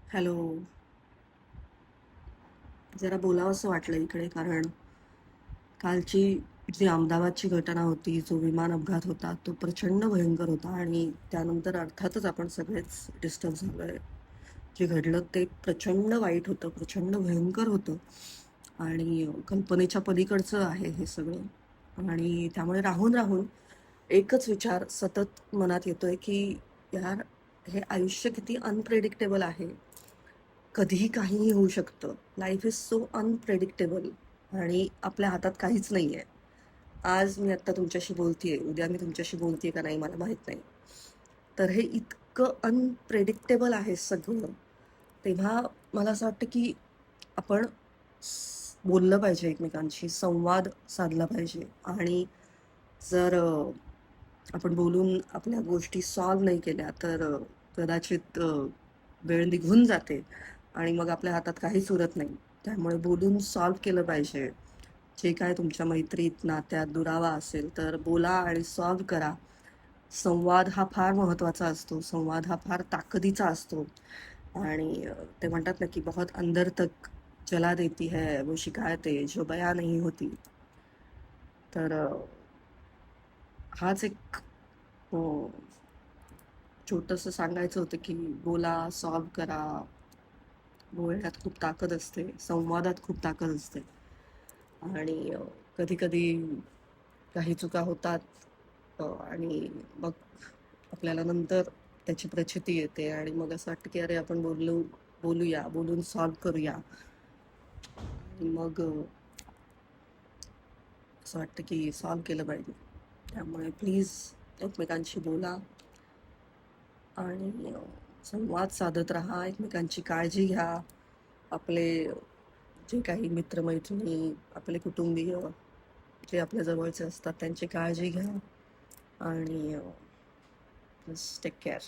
Hello. जरा बोलावंसं वाटलं इकडे, कारण कालची जी अहमदाबादची घटना होती, जो विमान अपघात होता, तो प्रचंड भयंकर होता आणि त्यानंतर अर्थातच आपण सगळेच डिस्टर्ब झालोय. जे घडलं ते प्रचंड वाईट होतं, प्रचंड भयंकर होतं आणि कल्पनेच्या पलीकडचं आहे हे सगळं. आणि त्यामुळे राहून राहून एकच विचार सतत मनात येतोय की यार, हे आयुष्य किती अनप्रेडिक्टेबल आहे. कधीही काहीही होऊ शकतं. लाईफ इज सो अनप्रेडिक्टेबल आणि आपल्या हातात काहीच नाही आहे. आज मी आत्ता तुमच्याशी बोलतीये, उद्या मी तुमच्याशी बोलतीये का नाही मला माहीत नाही. तर हे इतकं अनप्रेडिक्टेबल आहे सगळं. तेव्हा मला असं वाटतं की आपण बोललं पाहिजे एकमेकांशी, संवाद साधला पाहिजे. आणि जर आपण बोलून आपल्या गोष्टी सॉल्व्ह नाही केल्या तर कदाचित वेळ निघून जाते आणि मग आपल्या हातात काहीच उरत नाही. त्यामुळे बोलून सॉल्व्ह केलं पाहिजे. जे काय तुमच्या मैत्रीत, नात्यात दुरावा असेल तर बोला आणि सॉल्व्ह करा. संवाद हा फार महत्त्वाचा असतो. संवाद हा फार ताकदीचा असतो. आणि ते म्हणतात ना की बहुत अंदर तक जला देती है वो शिकायतें जो बयां नहीं होती. तर हाच एक छोटंसं सांगायचं होतं की बोला, सॉल्व्ह करा. बोलण्यात खूप ताकद असते, संवादात खूप ताकद असते. आणि कधी कधी काही चुका होतात आणि मग आपल्याला नंतर त्याची प्रचिती येते आणि मग असं वाटतं की अरे आपण बोलूया, बोलून सॉल्व्ह करूया. आणि मग असं वाटतं की सॉल्व्ह केलं पाहिजे. त्यामुळे प्लीज एकमेकांशी बोला आणि संवाद साधत राहा, एकमेकांची काळजी घ्या. आपले जे काही मित्रमैत्रिणी, आपले कुटुंबीय जे आपल्या जवळचे असतात त्यांची काळजी घ्या आणि जस्ट टेक केअर.